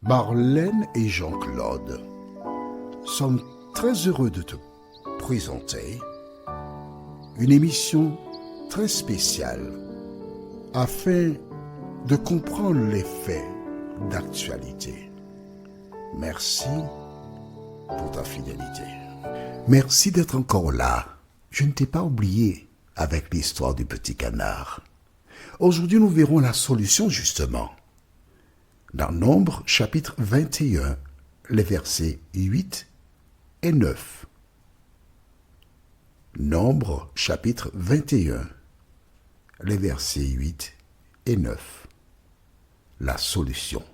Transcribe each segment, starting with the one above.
Marlène et Jean-Claude sommes très heureux de te présenter une émission très spéciale afin de comprendre les faits d'actualité. Merci pour ta fidélité. Merci d'être encore là. Je ne t'ai pas oublié avec l'histoire du petit canard. Aujourd'hui, nous verrons la solution justement. Dans Nombre, chapitre 21, les versets 8 et 9. Nombre, chapitre 21, les versets 8 et 9. La solution.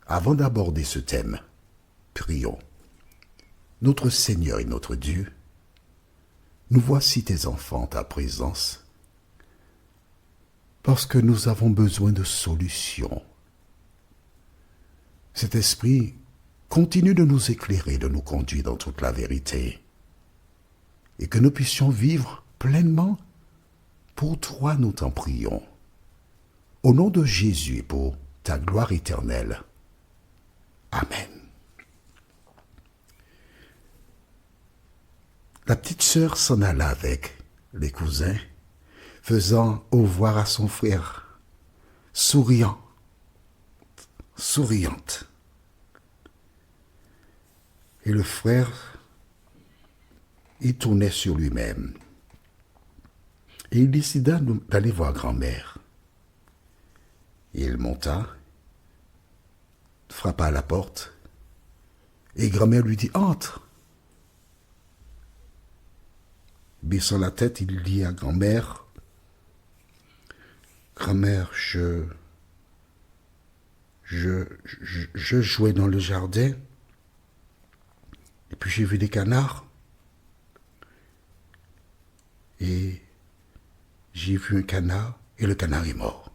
Avant d'aborder ce thème, prions. Notre Seigneur et notre Dieu, nous voici tes enfants, ta présence, parce que nous avons besoin de solutions. Cet esprit continue de nous éclairer, de nous conduire dans toute la vérité, et que nous puissions vivre pleinement pour toi, nous t'en prions. Au nom de Jésus et pour ta gloire éternelle. Amen. La petite sœur s'en alla avec les cousins, faisant au revoir à son frère, souriante. Et le frère, il tournait sur lui-même. Et il décida d'aller voir grand-mère. Il monta, frappa à la porte, et grand-mère lui dit « Entre !» Baissant la tête, il dit à grand-mère « Grand-mère, je jouais dans le jardin, et puis j'ai vu des canards, et j'ai vu un canard, et le canard est mort. »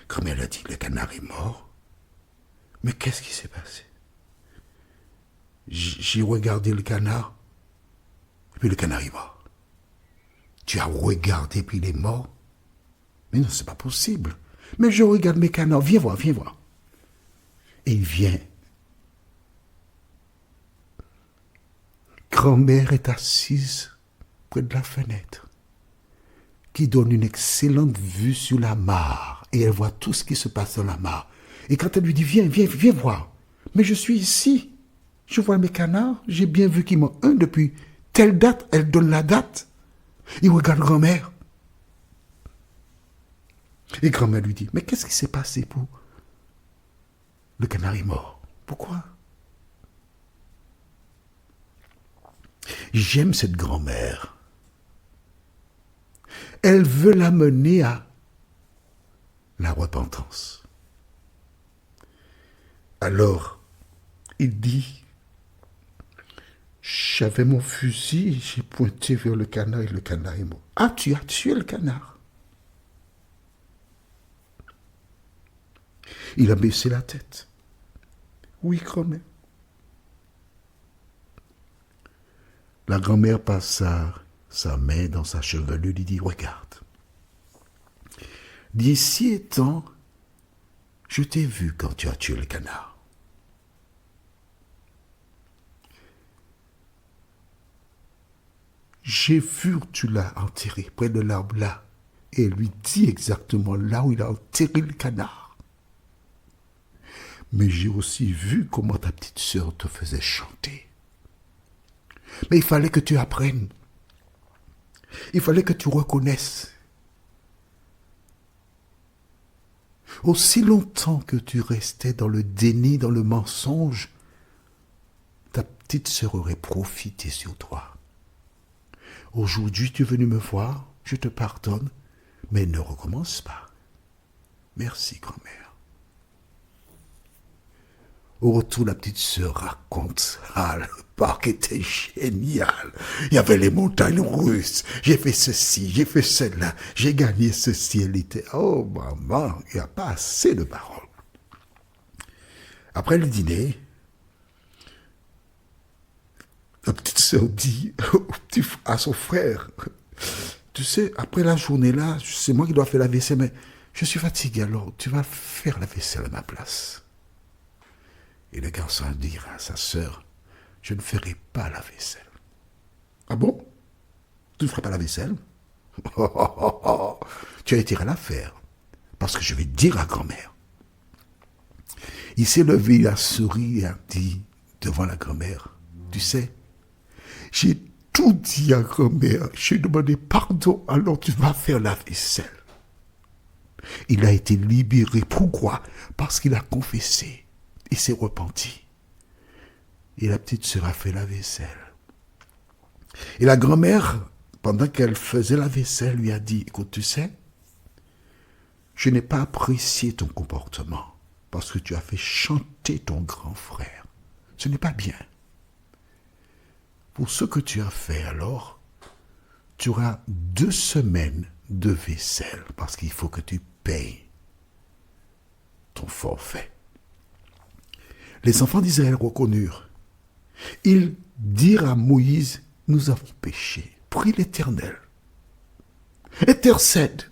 Grand-mère a dit « Le canard est mort? Mais qu'est-ce qui s'est passé? » J'ai regardé le canard, et puis le canard est mort. Tu as regardé, puis il est mort? Mais non, c'est pas possible. Mais je regarde mes canards, viens voir. Et il vient. Grand-mère est assise près de la fenêtre, qui donne une excellente vue sur la mare, et elle voit tout ce qui se passe dans la mare. Et quand elle lui dit, viens voir. Mais je suis ici. Je vois mes canards, j'ai bien vu qu'il manque un depuis telle date, elle donne la date. Il regarde grand-mère. Et grand-mère lui dit, mais qu'est-ce qui s'est passé pour le canard est mort? Pourquoi? J'aime cette grand-mère. Elle veut l'amener à la repentance. Alors, il dit, j'avais mon fusil, j'ai pointé vers le canard et le canard est mort. Ah, tu as tué le canard? Il a baissé la tête. Oui, grand-mère. La grand-mère passa sa main dans sa chevelure et lui dit, regarde. D'ici étant, je t'ai vu quand tu as tué le canard. J'ai vu que tu l'as enterré près de l'arbre là. Et elle lui dit exactement là où il a enterré le canard. Mais j'ai aussi vu comment ta petite sœur te faisait chanter. Mais il fallait que tu apprennes. Il fallait que tu reconnaisses. Aussi longtemps que tu restais dans le déni, dans le mensonge, ta petite sœur aurait profité sur toi. Aujourd'hui, tu es venu me voir, je te pardonne, mais ne recommence pas. Merci, grand-mère. Au retour, la petite sœur raconte, le parc était génial. Il y avait les montagnes russes. J'ai fait ceci, j'ai fait cela, j'ai gagné ceci. Elle était, oh maman, il n'y a pas assez de paroles. Après le dîner, la petite sœur dit à son frère, tu sais, après la journée là, c'est moi qui dois faire la vaisselle, mais je suis fatigué, alors tu vas faire la vaisselle à ma place. Et le garçon dira à sa sœur, je ne ferai pas la vaisselle. Ah bon? Tu ne feras pas la vaisselle? Tu as intérêt à la faire, parce que je vais dire à grand-mère. Il s'est levé, il a souri et a dit devant la grand-mère, tu sais, j'ai tout dit à grand-mère, j'ai demandé pardon, alors tu vas faire la vaisselle. Il a été libéré. Pourquoi? Parce qu'il a confessé. Il s'est repenti. Et la petite sœur a fait la vaisselle. Et la grand-mère, pendant qu'elle faisait la vaisselle, lui a dit, écoute, tu sais, je n'ai pas apprécié ton comportement parce que tu as fait chanter ton grand frère. Ce n'est pas bien. Pour ce que tu as fait, alors, tu auras 2 semaines de vaisselle parce qu'il faut que tu payes ton forfait. Les enfants d'Israël reconnurent. Ils dirent à Moïse, nous avons péché. Prie l'Éternel. Intercède.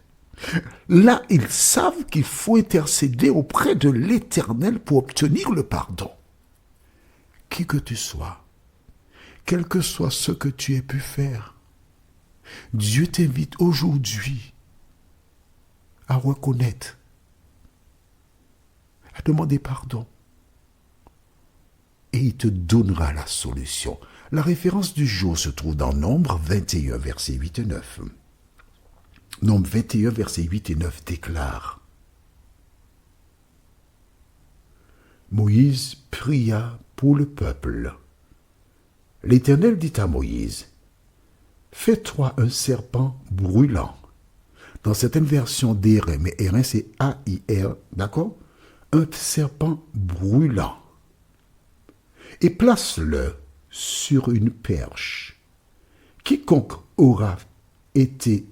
Là, ils savent qu'il faut intercéder auprès de l'Éternel pour obtenir le pardon. Qui que tu sois, quel que soit ce que tu aies pu faire, Dieu t'invite aujourd'hui à reconnaître, à demander pardon. Et il te donnera la solution. La référence du jour se trouve dans Nombre 21, versets 8 et 9. Nombre 21, versets 8 et 9 déclare: Moïse pria pour le peuple. L'Éternel dit à Moïse, fais-toi un serpent brûlant. Dans certaines versions d'Airain, mais Airain c'est A-I-R, d'accord? Un serpent brûlant. Et place-le sur une perche. Quiconque aura été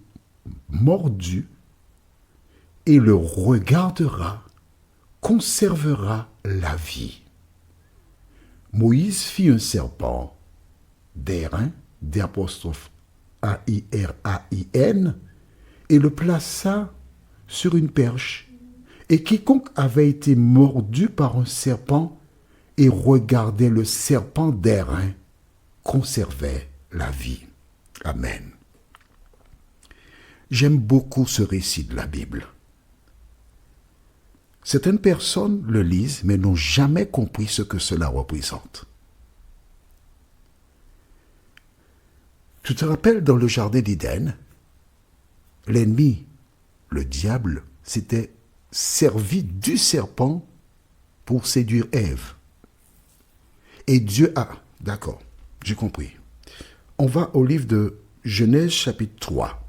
mordu et le regardera conservera la vie. Moïse fit un serpent d'airain, d'apostrophe A-I-R-A-I-N, et le plaça sur une perche. Et quiconque avait été mordu par un serpent et regardait le serpent d'airain conservait la vie. Amen. J'aime beaucoup ce récit de la Bible. Certaines personnes le lisent mais n'ont jamais compris ce que cela représente. Tu te rappelles dans le jardin d'Éden, l'ennemi, le diable, s'était servi du serpent pour séduire Ève. Et Dieu a... D'accord, j'ai compris. On va au livre de Genèse chapitre 3.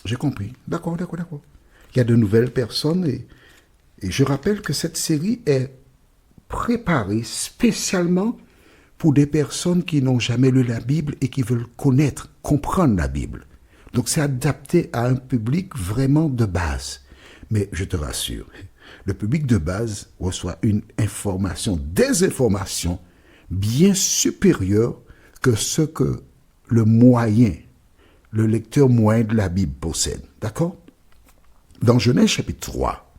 J'ai compris. D'accord. Il y a de nouvelles personnes et je rappelle que cette série est préparée spécialement pour des personnes qui n'ont jamais lu la Bible et qui veulent connaître, comprendre la Bible. Donc c'est adapté à un public vraiment de base. Mais je te rassure, le public de base reçoit une information, des informations bien supérieures que ce que le lecteur moyen de la Bible possède. D'accord? Dans Genèse chapitre 3,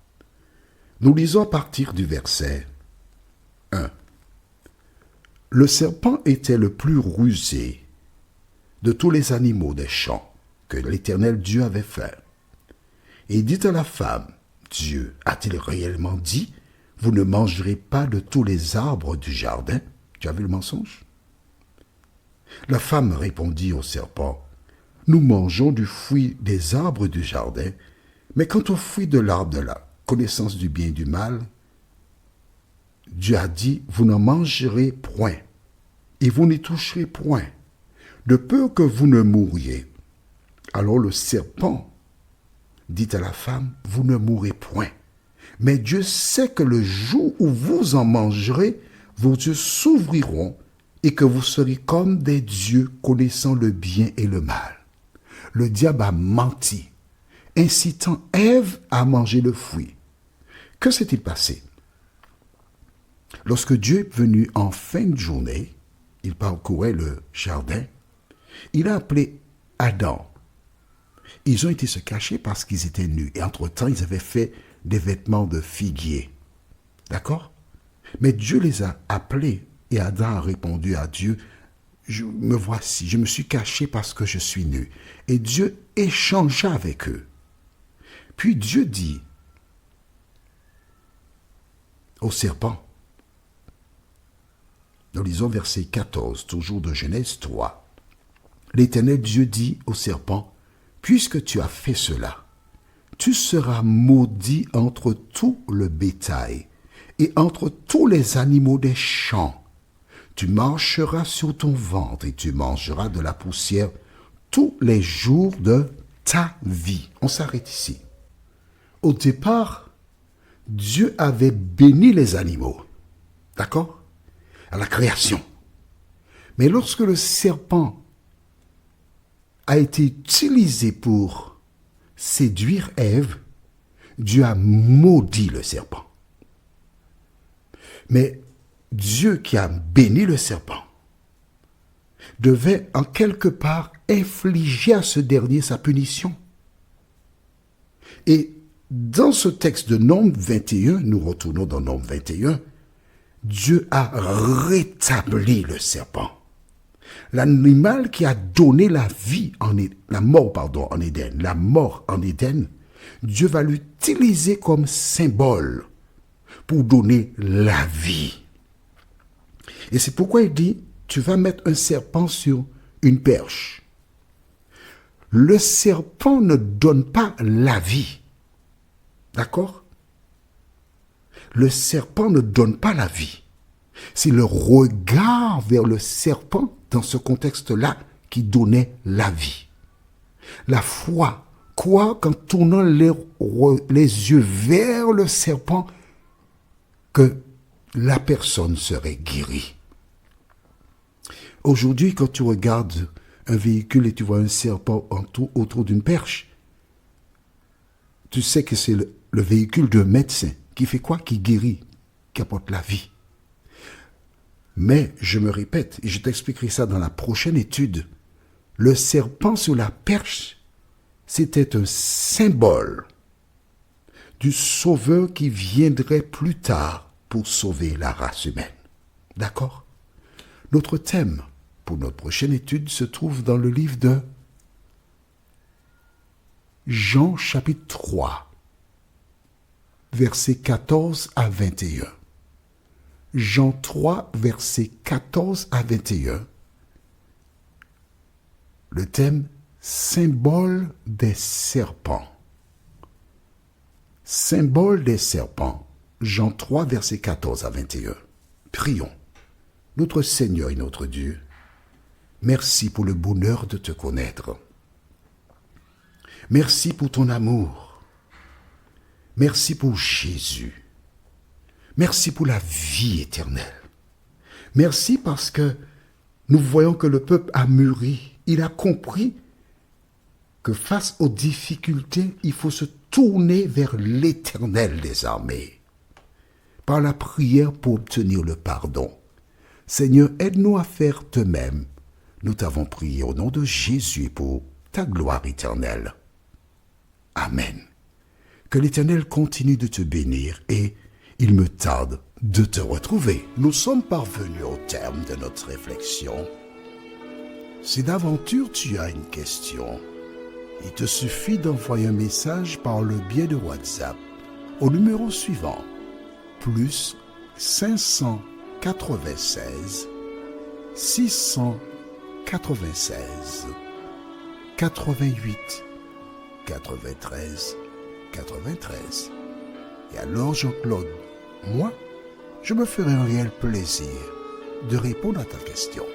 nous lisons à partir du verset 1. Le serpent était le plus rusé de tous les animaux des champs que l'Éternel Dieu avait fait. Et il dit à la femme, Dieu a-t-il réellement dit, vous ne mangerez pas de tous les arbres du jardin? Tu as vu le mensonge? La femme répondit au serpent, nous mangeons du fruit des arbres du jardin, mais quant au fruit de l'arbre de la connaissance du bien et du mal, Dieu a dit, vous n'en mangerez point, et vous n'y toucherez point, de peur que vous ne mouriez. Alors le serpent dit à la femme, vous ne mourrez point. Mais Dieu sait que le jour où vous en mangerez, vos yeux s'ouvriront et que vous serez comme des dieux connaissant le bien et le mal. Le diable a menti, incitant Ève à manger le fruit. Que s'est-il passé? Lorsque Dieu est venu en fin de journée, il parcourait le jardin, il a appelé Adam. Ils ont été se cacher parce qu'ils étaient nus. Et entre-temps, ils avaient fait des vêtements de figuier. D'accord? Mais Dieu les a appelés et Adam a répondu à Dieu, me voici, je me suis caché parce que je suis nu. Et Dieu échangea avec eux. Puis Dieu dit au serpent, nous lisons verset 14, toujours de Genèse 3. L'Éternel Dieu dit au serpent, puisque tu as fait cela, tu seras maudit entre tout le bétail et entre tous les animaux des champs. Tu marcheras sur ton ventre et tu mangeras de la poussière tous les jours de ta vie. On s'arrête ici. Au départ, Dieu avait béni les animaux. D'accord? À la création. Mais lorsque le serpent a été utilisé pour séduire Ève, Dieu a maudit le serpent. Mais Dieu qui a béni le serpent devait en quelque part infliger à ce dernier sa punition. Et dans ce texte de Nombre 21, nous retournons dans Nombre 21, Dieu a rétabli le serpent. L'animal qui a donné la mort en Éden, Dieu va l'utiliser comme symbole pour donner la vie. Et c'est pourquoi il dit, tu vas mettre un serpent sur une perche. Le serpent ne donne pas la vie. D'accord? Le serpent ne donne pas la vie. C'est le regard vers le serpent dans ce contexte-là qui donnait la vie. La foi croit qu'en tournant les yeux vers le serpent, que la personne serait guérie. Aujourd'hui, quand tu regardes un véhicule et tu vois un serpent autour d'une perche, tu sais que c'est le véhicule d'un médecin qui fait quoi? Qui guérit, qui apporte la vie. Mais, je me répète, et je t'expliquerai ça dans la prochaine étude, le serpent sur la perche, c'était un symbole du sauveur qui viendrait plus tard pour sauver la race humaine. D'accord? Notre thème pour notre prochaine étude se trouve dans le livre de Jean chapitre 3, versets 14 à 21. Jean 3, versets 14 à 21. Le thème, symbole des serpents. Symbole des serpents. Jean 3, versets 14 à 21. Prions. Notre Seigneur et notre Dieu, merci pour le bonheur de te connaître. Merci pour ton amour. Merci pour Jésus. Merci pour la vie éternelle. Merci parce que nous voyons que le peuple a mûri. Il a compris que face aux difficultés, il faut se tourner vers l'Éternel des armées, par la prière pour obtenir le pardon. Seigneur, aide-nous à faire de même. Nous t'avons prié au nom de Jésus pour ta gloire éternelle. Amen. Que l'Éternel continue de te bénir et il me tarde de te retrouver. Nous sommes parvenus au terme de notre réflexion. Si d'aventure tu as une question, il te suffit d'envoyer un message par le biais de WhatsApp au numéro suivant, plus 596 696 88 93 93. Et alors Jean-Claude, moi, je me ferai un réel plaisir de répondre à ta question.